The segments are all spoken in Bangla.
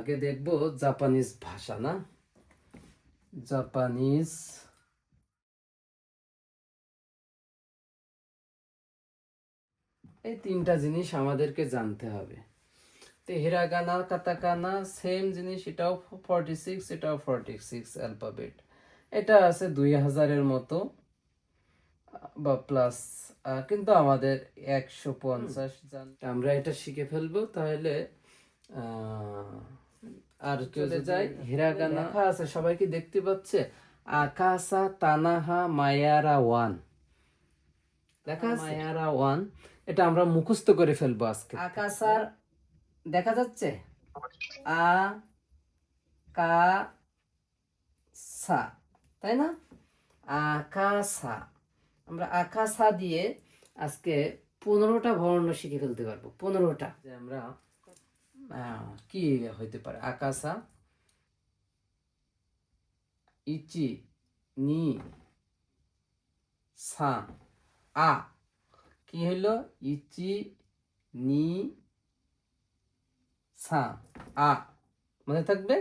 আগে দেখব জাপানিজ ভাষা, না? জাপানিজ এই তিনটা জিনিস আমাদেরকে জানতে হবে। তো হিরাগানা কাতাকানা সেম জিনিস, এটাও 46, এটাও 46 অ্যালফাবেট। এটা আছে 2000-এর মতো বা প্লাস, কিন্তু আমাদের 150 আমরা এটা শিখে ফেলবো। তাহলে আর চলে যাই হিরাগানা। লেখা আছে, সবাই কি দেখতে পাচ্ছে? আকাসা তানাহা মায়ারা ওয়ান লেখা আছে, মায়ারা ওয়ান। এটা আমরা মুখস্থ করে ফেলবো আজকে। আকাসার দেখা যাচ্ছে, আ কা সা, তাই না? আকাশা। আমরা আকাশা দিয়ে আজকে 15টা বর্ণ শিখে ফেলতে পারবো। 15টা যে আমরা কি হইতে পারে? আকাশা, ইচি, নি, সা, আ। কি হইলো? ইচি, নি, সা, আ। মনে থাকবে?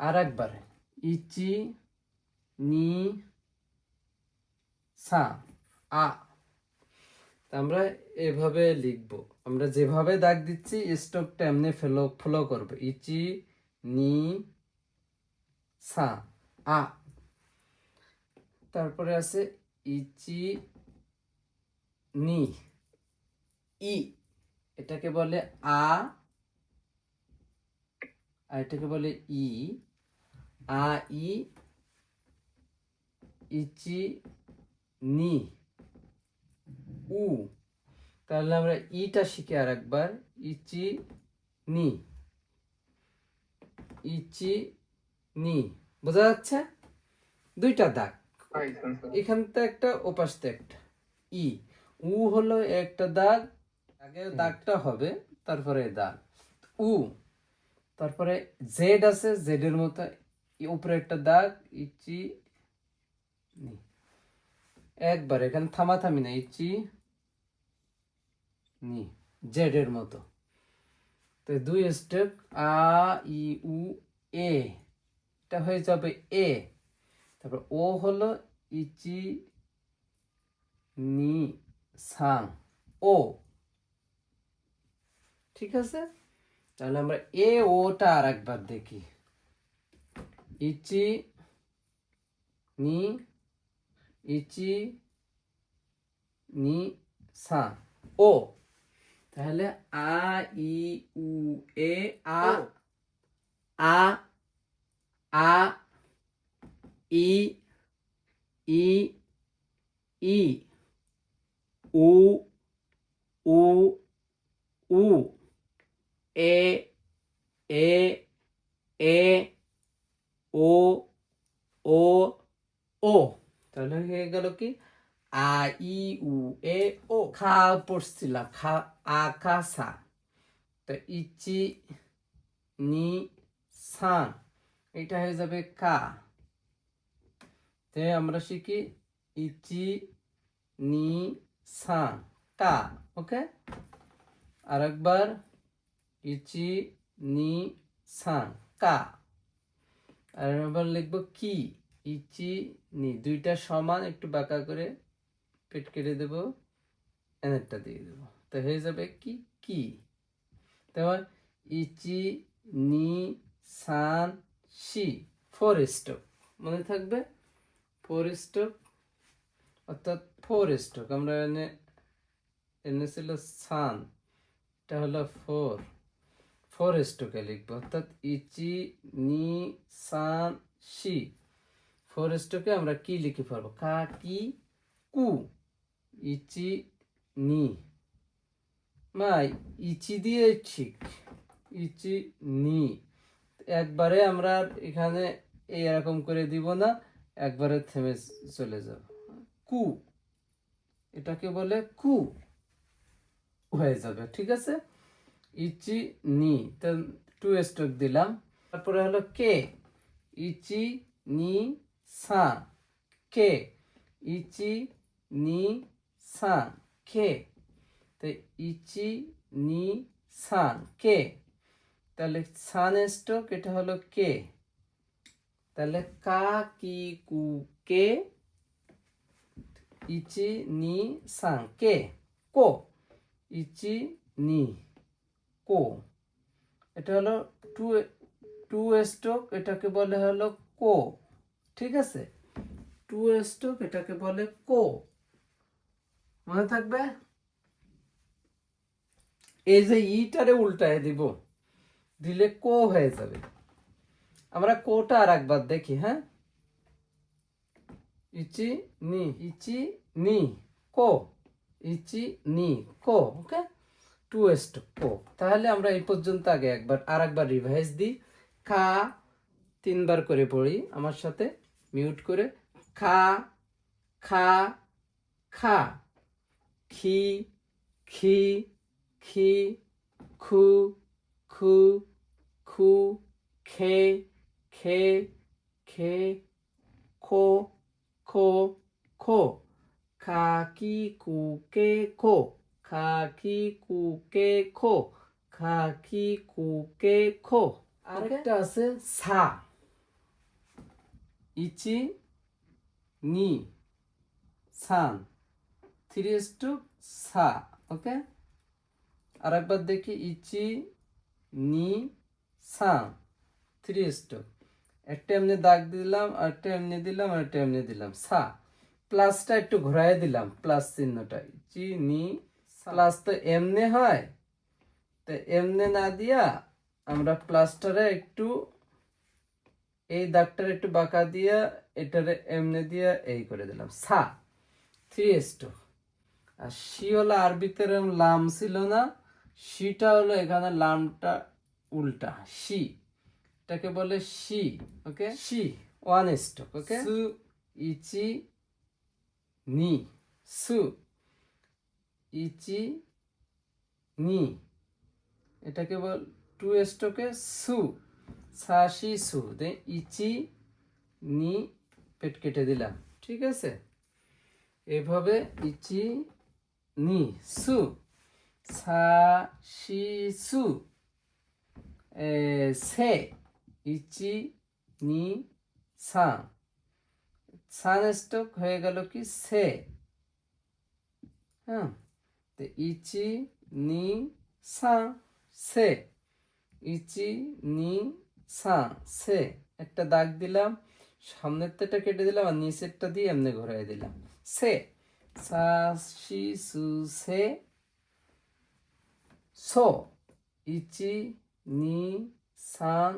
আর একবার, ইচি, নি, সা, আ। আমরা এভাবে লিখবো। আমরা যেভাবে দাগ দিচ্ছি স্ট্রোকটা এমনি ফলো করবো। ইচি, নি, সা, আ। তারপরে আছে ইচি, নি, ই। এটাকে বলে আ, আর এটাকে বলে ই। আ, ই, ইচি, নি, উ। তাহলে আমরা ইটা শিখি আর একবার। ইচি, নি, ইচি, নি। বোঝা যাচ্ছে? দুইটা দাগ, এখানটা একটা, ওপাশটা একটা। ই, উ হলো একটা দাগ, আগে দাগটা হবে, তারপরে দাগ উ। তারপরে জেড আছে, জেড এর মতো উপরে একটা দাগ, ইচি, নি। একবার এখানে থামাথামি না, ইচি, নি, জেড এর মতো। তো দুই স্টেপ, আ, ই, উ, এ। এটা হয়ে যাবে এ। তারপর ও হলো ইচি, নি, সাং, ও। ঠিক আছে? তাহলে আমরা এ ওটা আর একবার দেখি। ইচি, নি, ইচি, নি, সা, ও। তাহলে আ, ই, উ, এ, আ, আ, আ, ই, ই, ই, উ, উ, উ, এ, এ, এ, ও, ও, ও। তাহলে হয়ে গেল কি? আ, ই, উ, এ, ও। খা পড়ছিলাম, খা, আকাশা। তো ইচি, নি, সান, এটা হয়ে যাবে কা। তে আমরা শিখি ইচি, নি, সান, কা। ওকে, আরেকবার, ইচি, নি, সান, কা। আর এবার লিখবো কি, ইচি, নি। দুইটা সমান, একটু বাঁকা করে পেট কেটে দেবো, এনেরটা দিয়ে দেবো। তো হয়ে যাবে কি, কি। তারপর ইচি, নি, সান, শি, 4 স্ট্রোক। মনে থাকবে? 4 স্ট্রোক, অর্থাৎ 4 স্ট্রোক। আমরা এনে ছিল সান, এটা হলো 4 স্ট্রোকে লিখবো, অর্থাৎ ইচি, নি, সান, শি। 4 স্ট্রোকে আমরা কি লিখে পারবো? কা, কি, কু। ইচি, নি। মা, ইচি দিয়ে ঠিক, ইচি, নি। একবারে আমরা এখানে এরকম করে দিব না, একবারে থেমে চলে যাব। কু, এটাকে বলে কু, হয়ে যাবে। ঠিক আছে? ইচি, নি। তো 2 স্ট্রোক দিলাম। তারপরে হলো কে, ইচি, নি, সা, কে। ইচি, নি, সা, কে। তো ইচি, নি, সান, কে। তাহলে সান স্ট্রোক এটা হলো কে, তাহলে কা কি কু কে ইচি নি সাং কে কো ইচি নি কো, এটা হলো টু টু স্ট্রোক, এটাকে বলে হলো কো। ঠিক আছে, টু স্ট্রোক এটাকে বলে কো, মনে থাকবে। এই যে ইটারে উল্টায় দিব, দিলে কো হয়ে যাবে। আমরা কোটা আর একবার দেখি, হ্যাঁ, ইচি নি কো ইচি নি কো, ওকে, টু স্ট্রোক কো। তাহলে আমরা এই পর্যন্ত আগে আর একবার রিভাইজ দিই। খা 3বার করে পড়ি আমার সাথে মিউট করে। খা খা খা, খি খি খি, খু খু খু, খে খে খে, খো খো খো, খা কি কু কে খো, খা কি কু কে খো, খা কি কু কে খো। আরেকটা আছে সা, ইচি নি সান, 3 সা, ওকে। আর একবার দেখি, ইচি নি সান, 3 একটা এমনি দাগ দিলাম, আর একটা এমনি দিলাম, আর একটা এমনি দিলাম, সা। প্লাসটা একটু ঘুরাই দিলাম, প্লাস চিহ্নটা, ইচি নি, প্লাস তো এমনি হয়, তো এমনি না দিয়া আমরা প্লাসটারে একটু এই দাগটারে একটু বাঁকা দিয়া এটারে এমনি দিয়া এই করে দিলাম, সা, 3 আর শি হলো আরবিতে লাম ছিল না, শিটা হলো এখানে লামটা উল্টা, শি, এটাকে বলে শি, ওকে, শি 1 ওকে। সু ইচি নি, সু ইচি নি, এটাকে বল 2 স্ট্রোকে সু, সা শি সু, দে ইচি নি পেট কেটে দিলাম। ঠিক আছে, এভাবে ইচি নি সু, সা শি সু, সে ইচি নি সান, সান স্ট্রোক হয়ে গেল কি সে, হ্যাঁ, তো ইচি নি সান সে, ইচি নি সান সে, একটা দাগ দিলাম, সামনের তেটা কেটে দিলাম, আর নিচেরটা দিয়ে এমনি ঘুরাই দিলাম, সে, সা শি সু সে, সো ইচি নি সান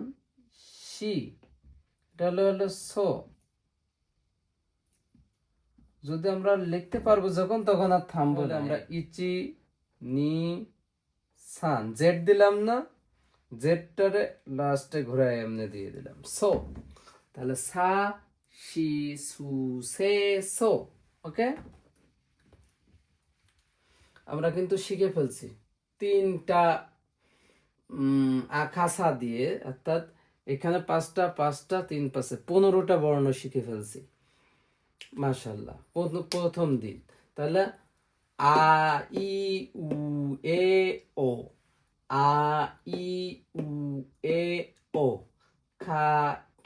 শি, এটা হলো সো। যদি আমরা লিখতে পারবো যখন, তখন আর থামবো না। আমরা ইচি নি সান, জেড দিলাম না, জেডটারে লাস্টে ঘুরাই এমনি দিয়ে দিলাম, সো। তাহলে সা শি সু সে সো, ওকে। আমরা কিন্তু শিখে ফেলছি 3টা আকাশা দিয়ে, অর্থাৎ এখানে 5টা 5টা 3 5-এ 15টা বর্ণ শিখে ফেলছি, মাশাআল্লাহ, প্রথম দিন। তাহলে আ ই উ এ ও, আ ই উ এ ও, খা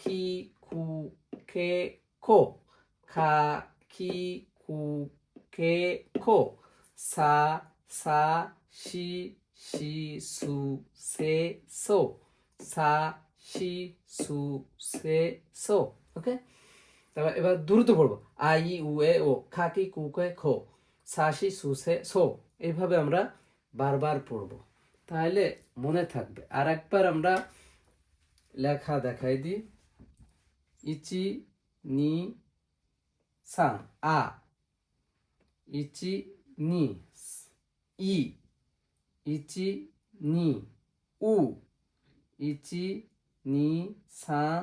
খি কু খে খো, খা খি কু খে খো, সা সা শি শি সু সে সো, সা শি সু সে সো, ওকে। তারপর এবার দ্রুত পড়বো, আই উ এ ও, খা কি কু কে খো, সা শি সু সে সো, এইভাবে আমরা বারবার পড়বো, তাহলে মনে থাকবে। আর একবার আমরা লেখা দেখাই দিই, ইচি নি সান আ, ইচি নি ই, ইচি নি উ, ইচি নি সান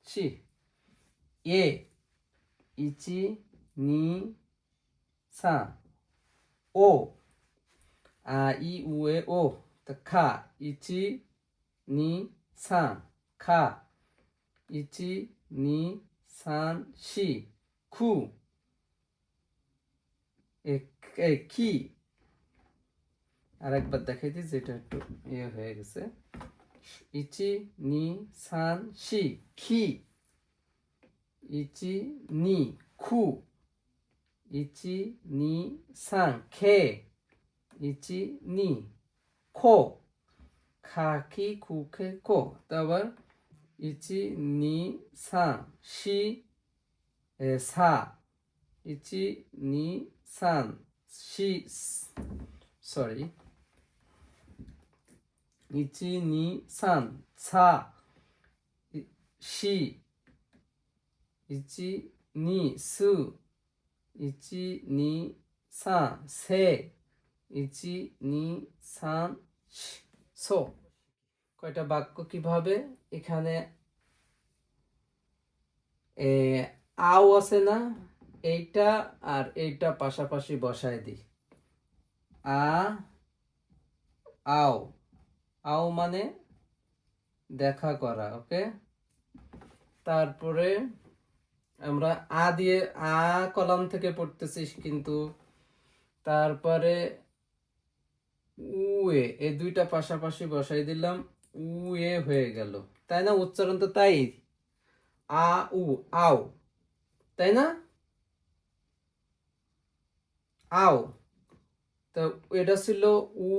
শি, এ ইচি নি সান, ও আ ই উ এ ও, তা খা ইচি নি সান খা, ইচি নি সান শি, খু কি। আর একবার দেখাই দিই, যেটা একটু ইয়ে হয়ে গেছে, ইচি নি সান শি খি ইচি নি খু ইচি নি সান খে ইচি নি খো খাকি খুখে কো তারপর ইচি নি সান শি সা ইচি নি সান শি সরি ইচি নি সান ছা শি ইচি নি সু ইচি নি সান সে ইচি নি সান সো কয়টা বাক্য কিভাবে এখানে আও আছে না এইটা আর এইটা পাশাপাশি বসায় দিই আও আও মানে দেখা করা ওকে তারপরে আমরা দিয়ে কলাম থেকে পড়তেছি কিন্তু তারপরে উয়ে এই দুইটা পাশাপাশি বসাই দিলাম উয়ে হয়ে গেল তাই না উচ্চারণ তো তাই আও তাই না আও তো এটা ছিল উ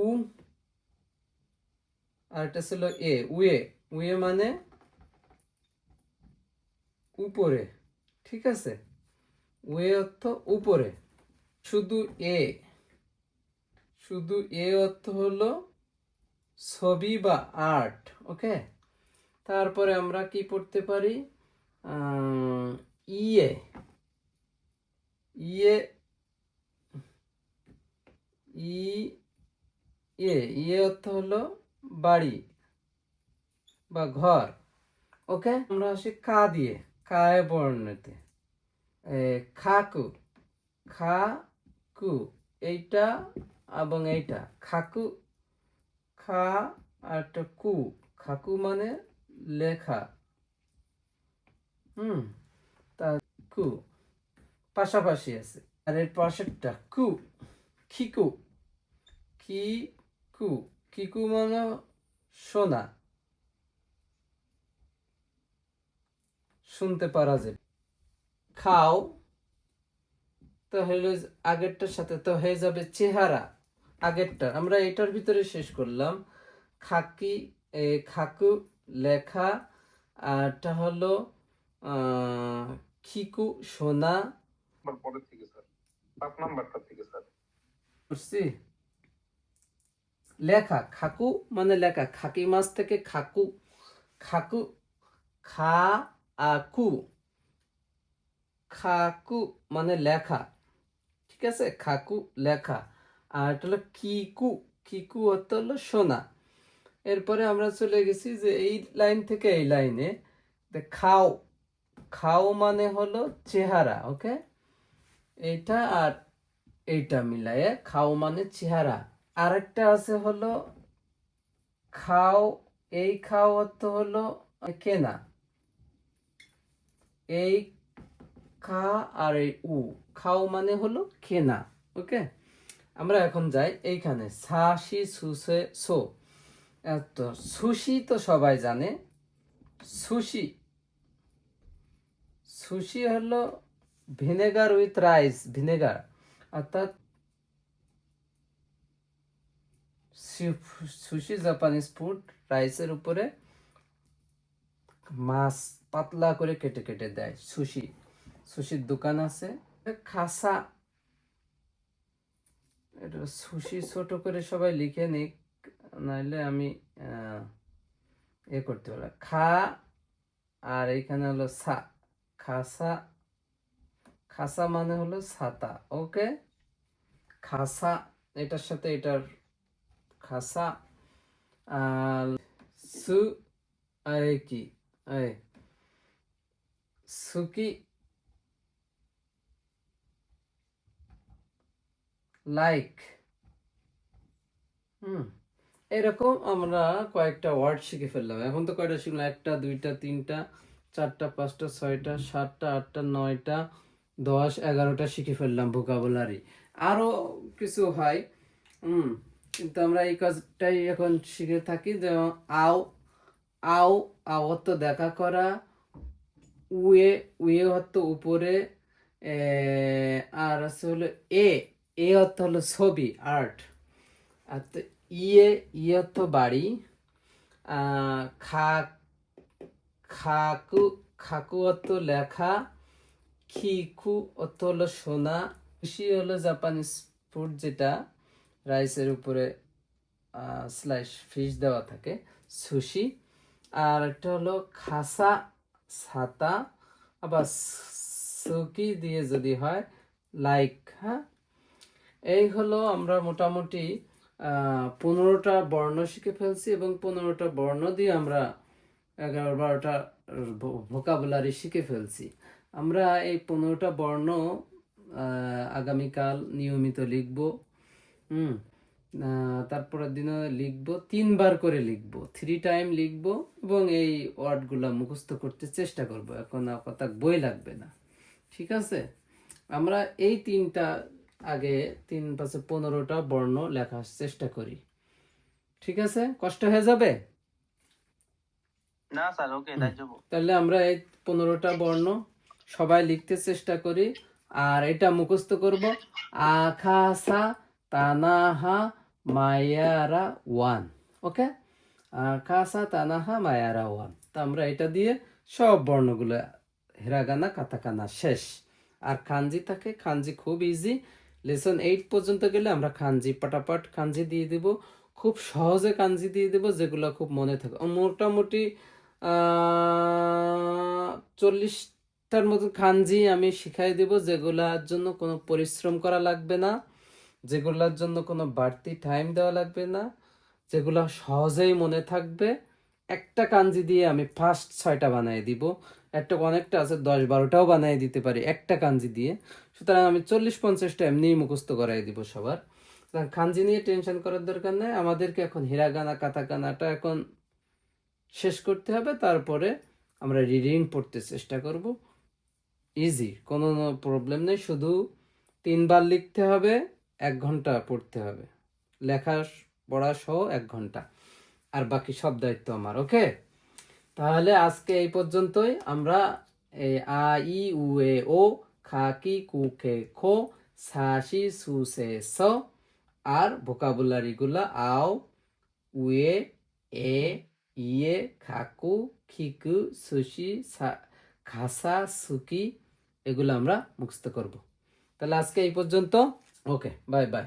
আর এটা ছিল উয়ে উয়ে মানে উপরে ঠিক আছে উয়ে অর্থ উপরে শুধু অর্থ হলো ছবি বা আর্ট ওকে তারপরে আমরা কি পড়তে পারি ইয়ে ইয়ে ইয়ে অর্থ হলো বাড়ি বা ঘর ওকে আমরা আসি কা দিয়ে কায় বর্ণতে খাকু খাকু এইটা এবং এইটা খাকু খা আর একটা কু খাকু মানে লেখা তা কু পাশাপাশি আছে আর এর পাশেরটা কু খিকু কিকু মানে শোনা শুনতে পারা যায় খাও তো হইল আগেরটার সাথে তো হয়ে যাবে চেহারা আগেরটা আমরা এটার ভিতরে শেষ করলাম খাকু লেখা আরটা হলো খিকু শোনা পরের থেকে স্যার 5 নাম্বারটা থেকে স্যার বুঝছি লেখা খাকু মানে লেখা খাকি মাছ থেকে খাকু খাকু খাকু মানে লেখা ঠিক আছে খাকু লেখা আর এটা হলো কিকু অর্থ হলো শোনা এরপরে আমরা চলে গেছি যে এই লাইন থেকে এই লাইনে খাও মানে হলো চেহারা ওকে এইটা আর এইটা মিলায়ে খাও মানে চেহারা আরেকটা আছে হলো খাও অর্থ হলো কেনা এই খা আর এই খাও মানে হলো কেনা ওকে আমরা এখন যাই এইখানে সাশি সুসে সো তো সুশি তো সবাই জানে সুশি হলো ভিনেগার উইথ রাইস ভিনেগার অর্থাৎ সুশি জাপানিজ ফুড রাইসের উপরে মাছ পাতলা করে কেটে কেটে দেয় সুশির দোকান আছে খাসা এটা সুশি ছোট করে সবাই লিখে নিক নাইলে আমি করতে পারবো খা আর এইখানে হলো সা খাসা মানে হলো ছাতা ওকে খাসা এটার সাথে এটার খাসা আর সু কি সুকি লাইক এরকম আমরা কয়েকটা ওয়ার্ড শিখে ফেললাম এখন তো কয়টা শিখলাম 1টা 2টা 3টা 4টা 5টা 6টা 7টা 8টা 9টা 10 11টা শিখে ফেললাম ভোকাবুলারি আরো কিছু হয় কিন্তু আমরা এই কাজটাই এখন শিখে থাকি যেমন আও আও, আও অর্থ দেখা করা, উয়ে, উয়ে অর্থ উপরে, আর আছে হলো এ, এ অর্থ হলো ছবি, আর্ট। আর তো ইয়ে, ইয়ে অর্থ বাড়ি। খা, খাকু, খাকু অর্থ লেখা। খিকু অর্থ হলো সোনা। সুশি হলো জাপানিজ ফুড, যেটা রাইসের উপরে স্লাইস ফিশ দেওয়া থাকে, সুশি। আর একটা হলো খাসা, ছাতা। আবার সুকি দিয়ে যদি হয় লাইক। হ্যাঁ, এই হলো আমরা মোটামুটি 15টা বর্ণ শিখে ফেলছি, এবং 15টা বর্ণ দিয়ে আমরা 11-12টা ভোকাবুলারি শিখে ফেলছি। আমরা এই 15টা বর্ণ আগামীকাল নিয়মিত লিখব। তারপরের দিনও লিখব, 3বার করে লিখব, 3 টাইম লিখব, এবং এই ওয়ার্ডগুলো মুখস্থ করতে চেষ্টা করব। এখন কথা বই লাগবে না, ঠিক আছে? আমরা এই 3টা আগে 3-5-15টা বর্ণ লেখার চেষ্টা করি, ঠিক আছে? কষ্ট হয়ে যাবে? না স্যার, ওকে, দাইজবো। তাহলে আমরা এই 15টা বর্ণ সবাই লিখতে চেষ্টা করি, আর এটা মুখস্থ করব। আকাশা তানাহা মায়ারা ওয়ান। ওকে, আকাশা তানাহা মায়ারা ওয়ান। তো আমরা এটা দিয়ে সব বর্ণগুলো, হিরাগানা কাতাকানা শেষ। আর খানজি থাকে, খানজি খুব ইজি। লেসন 8 পর্যন্ত গেলে আমরা খানজি পটাপট খানজি দিয়ে দিব, খুব সহজে খানজি দিয়ে দেব, যেগুলো খুব মনে থাকে। মোটামুটি 40টার মতো খানজি আমি শিখাই দেব, যেগুলার জন্য কোনো পরিশ্রম করা লাগবে না, যেগুলার জন্য কোনো বাড়তি টাইম দেওয়া লাগবে না, যেগুলো সহজেই মনে থাকবে। একটা কাঞ্জি দিয়ে আমি ফার্স্ট 6টা বানিয়ে দিব, একটা অনেকটা আছে 10-12টাও বানিয়ে দিতে পারি একটা কাঞ্জি দিয়ে। সুতরাং আমি 40-50টা এমনিই মুখস্থ করাই দিব সবার। খানজি নিয়ে টেনশন করার দরকার নেই। আমাদেরকে এখন হিরাগানা কাতাকানাটা এখন শেষ করতে হবে, তারপরে আমরা রিডিং পড়তে চেষ্টা করব। ইজি, কোনো প্রবলেম নেই। শুধু 3বার লিখতে হবে, 1 ঘন্টা পড়তে হবে, লেখা পড়া সহ 1 ঘন্টা, আর বাকি সব দায়িত্ব আমার। ওকে, তাহলে আজকে এই পর্যন্তই। আমরা এই আ ই উ এ ও, খা কি কু খে খো, সা সি সু সে স, আর ভোকাবুলারিগুলা আও, উয়ে, এ, ইয়ে, খাকু, খিকু, সুশি, খাসা, সুকি, এগুলো আমরা মুখস্থ করব। তাহলে আজকে এই পর্যন্ত। ওকে, বাই বাই।